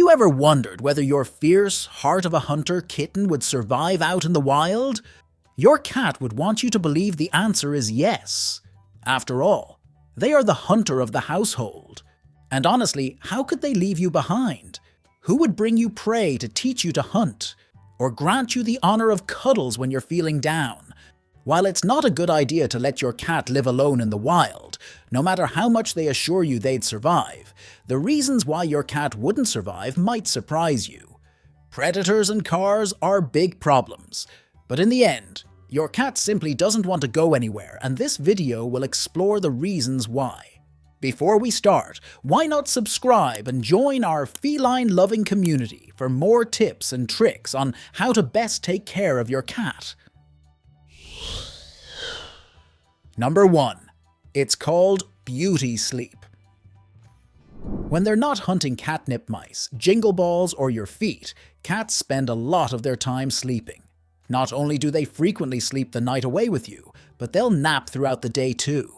you ever wondered whether your fierce, heart-of-a-hunter kitten would survive out in the wild? Your cat would want you to believe the answer is yes. After all, they are the hunter of the household. And honestly, how could they leave you behind? Who would bring you prey to teach you to hunt? Or grant you the honor of cuddles when you're feeling down? While it's not a good idea to let your cat live alone in the wild, no matter how much they assure you they'd survive, the reasons why your cat wouldn't survive might surprise you. Predators and cars are big problems, but in the end, your cat simply doesn't want to go anywhere, and this video will explore the reasons why. Before we start, why not subscribe and join our feline-loving community for more tips and tricks on how to best take care of your cat. Number 1. It's called beauty sleep. When they're not hunting catnip mice, jingle balls, or your feet, cats spend a lot of their time sleeping. Not only do they frequently sleep the night away with you, but they'll nap throughout the day too.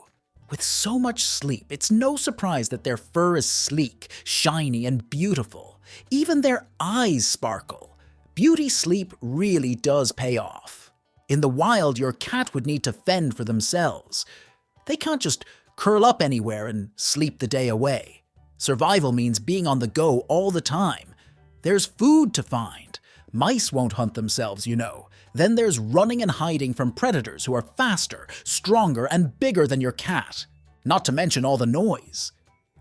With so much sleep, it's no surprise that their fur is sleek, shiny, and beautiful. Even their eyes sparkle. Beauty sleep really does pay off. In the wild, your cat would need to fend for themselves. They can't just curl up anywhere and sleep the day away. Survival means being on the go all the time. There's food to find. Mice won't hunt themselves, you know. Then there's running and hiding from predators who are faster, stronger, and bigger than your cat. Not to mention all the noise.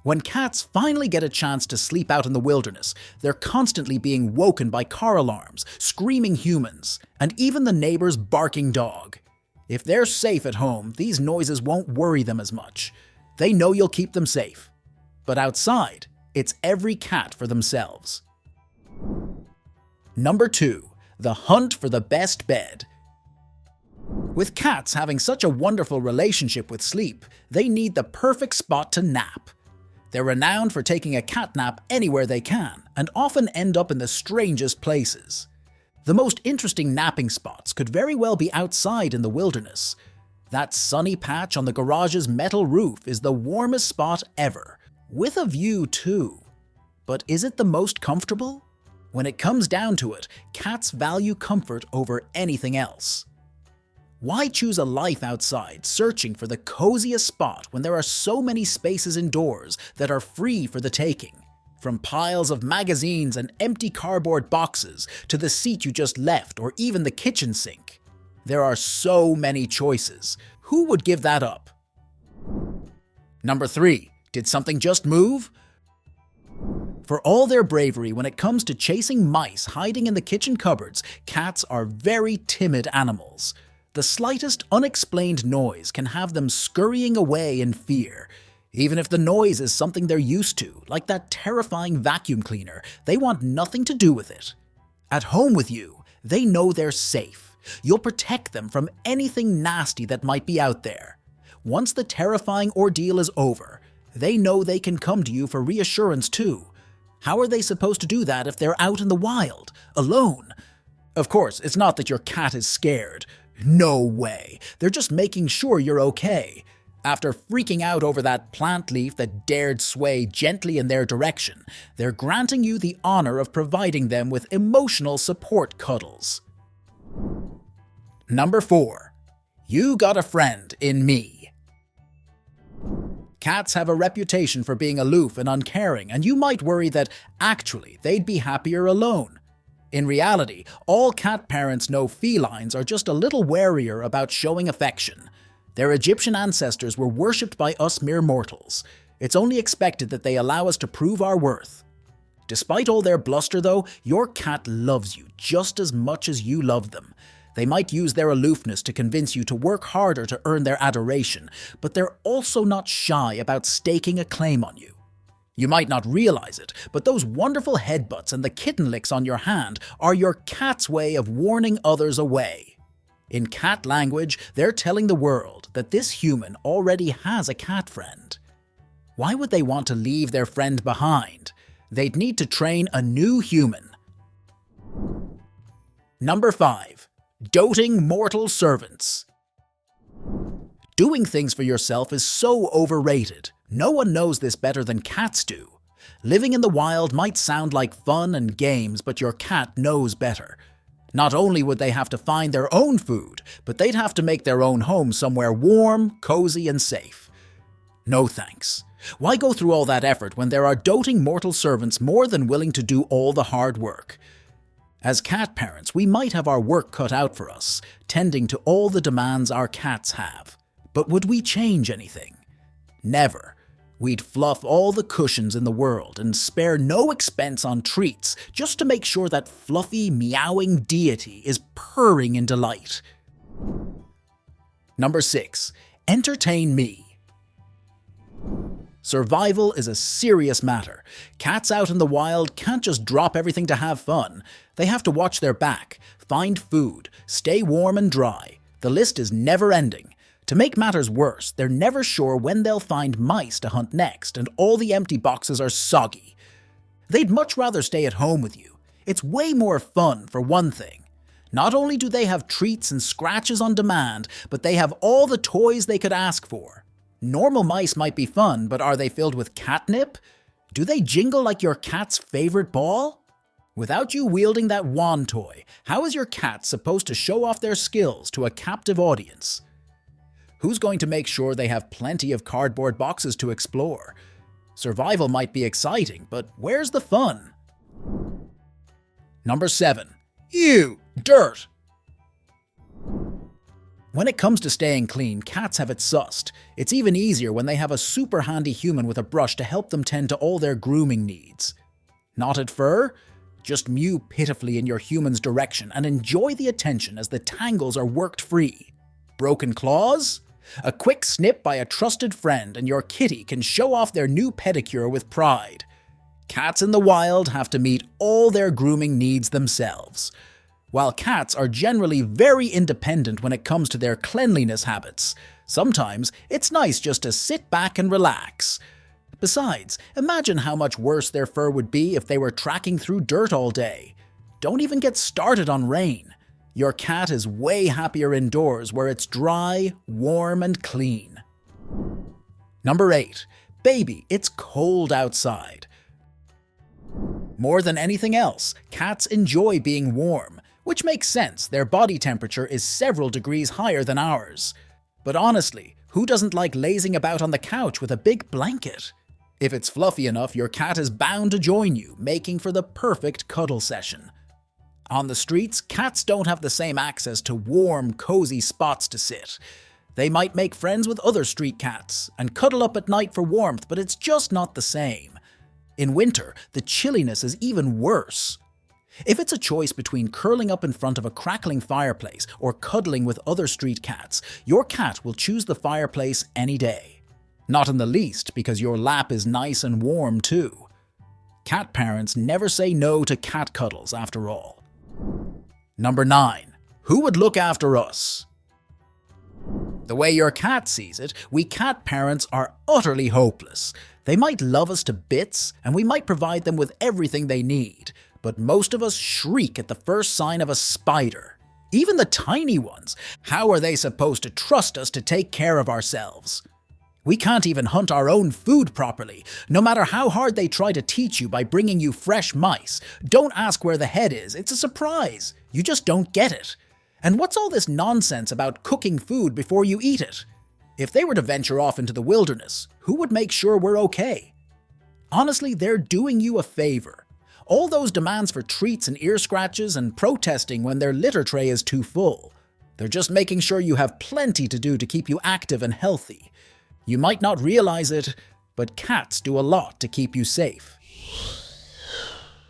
When cats finally get a chance to sleep out in the wilderness, they're constantly being woken by car alarms, screaming humans, and even the neighbor's barking dog. If they're safe at home, these noises won't worry them as much. They know you'll keep them safe. But outside, it's every cat for themselves. Number 2. The hunt for the best bed. With cats having such a wonderful relationship with sleep, they need the perfect spot to nap. They're renowned for taking a cat nap anywhere they can, and often end up in the strangest places. The most interesting napping spots could very well be outside in the wilderness. That sunny patch on the garage's metal roof is the warmest spot ever, with a view too. But is it the most comfortable? When it comes down to it, cats value comfort over anything else. Why choose a life outside, searching for the coziest spot when there are so many spaces indoors that are free for the taking? From piles of magazines and empty cardboard boxes to the seat you just left or even the kitchen sink. There are so many choices. Who would give that up? Number 3. Did something just move? For all their bravery when it comes to chasing mice hiding in the kitchen cupboards, cats are very timid animals. The slightest unexplained noise can have them scurrying away in fear. Even if the noise is something they're used to, like that terrifying vacuum cleaner, they want nothing to do with it. At home with you, they know they're safe. You'll protect them from anything nasty that might be out there. Once the terrifying ordeal is over, they know they can come to you for reassurance too. How are they supposed to do that if they're out in the wild, alone? Of course, it's not that your cat is scared. No way. They're just making sure you're okay. After freaking out over that plant leaf that dared sway gently in their direction, they're granting you the honor of providing them with emotional support cuddles. Number 4. You got a friend in me. Cats have a reputation for being aloof and uncaring, and you might worry that actually they'd be happier alone. In reality, all cat parents know felines are just a little warier about showing affection. Their Egyptian ancestors were worshipped by us mere mortals. It's only expected that they allow us to prove our worth. Despite all their bluster though, your cat loves you just as much as you love them. They might use their aloofness to convince you to work harder to earn their adoration, but they're also not shy about staking a claim on you. You might not realize it, but those wonderful headbutts and the kitten licks on your hand are your cat's way of warning others away. In cat language, they're telling the world that this human already has a cat friend. Why would they want to leave their friend behind? They'd need to train a new human. Number 5. Doting mortal servants. Doing things for yourself is so overrated. No one knows this better than cats do. Living in the wild might sound like fun and games, but your cat knows better. Not only would they have to find their own food, but they'd have to make their own home somewhere warm, cozy, and safe. No thanks. Why go through all that effort when there are doting mortal servants more than willing to do all the hard work? As cat parents, we might have our work cut out for us, tending to all the demands our cats have. But would we change anything? Never. We'd fluff all the cushions in the world and spare no expense on treats just to make sure that fluffy, meowing deity is purring in delight. Number 6. Entertain me. Survival is a serious matter. Cats out in the wild can't just drop everything to have fun. They have to watch their back, find food, stay warm and dry. The list is never ending. To make matters worse, they're never sure when they'll find mice to hunt next, and all the empty boxes are soggy. They'd much rather stay at home with you. It's way more fun, for one thing. Not only do they have treats and scratches on demand, but they have all the toys they could ask for. Normal mice might be fun, but are they filled with catnip? Do they jingle like your cat's favorite ball? Without you wielding that wand toy, how is your cat supposed to show off their skills to a captive audience? Who's going to make sure they have plenty of cardboard boxes to explore? Survival might be exciting, but where's the fun? Number 7. Ew, dirt! When it comes to staying clean, cats have it sussed. It's even easier when they have a super handy human with a brush to help them tend to all their grooming needs. Knotted fur? Just mew pitifully in your human's direction and enjoy the attention as the tangles are worked free. Broken claws? A quick snip by a trusted friend and your kitty can show off their new pedicure with pride. Cats in the wild have to meet all their grooming needs themselves. While cats are generally very independent when it comes to their cleanliness habits, sometimes it's nice just to sit back and relax. Besides, imagine how much worse their fur would be if they were tracking through dirt all day. Don't even get started on rain. Your cat is way happier indoors where it's dry, warm, and clean. Number 8. Baby, it's cold outside. More than anything else, cats enjoy being warm, which makes sense. Their body temperature is several degrees higher than ours. But honestly, who doesn't like lazing about on the couch with a big blanket? If it's fluffy enough, your cat is bound to join you, making for the perfect cuddle session. On the streets, cats don't have the same access to warm, cozy spots to sit. They might make friends with other street cats and cuddle up at night for warmth, but it's just not the same. In winter, the chilliness is even worse. If it's a choice between curling up in front of a crackling fireplace or cuddling with other street cats, your cat will choose the fireplace any day. Not in the least because your lap is nice and warm too. Cat parents never say no to cat cuddles after all. Number 9. Who would look after us? The way your cat sees it, we cat parents are utterly hopeless. They might love us to bits, and we might provide them with everything they need, but most of us shriek at the first sign of a spider. Even the tiny ones. How are they supposed to trust us to take care of ourselves? We can't even hunt our own food properly, no matter how hard they try to teach you by bringing you fresh mice. Don't ask where the head is, it's a surprise. You just don't get it. And what's all this nonsense about cooking food before you eat it? If they were to venture off into the wilderness, who would make sure we're okay? Honestly, they're doing you a favor. All those demands for treats and ear scratches and protesting when their litter tray is too full. They're just making sure you have plenty to do to keep you active and healthy. You might not realize it, but cats do a lot to keep you safe.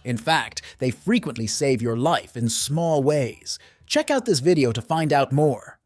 In fact, they frequently save your life in small ways. Check out this video to find out more.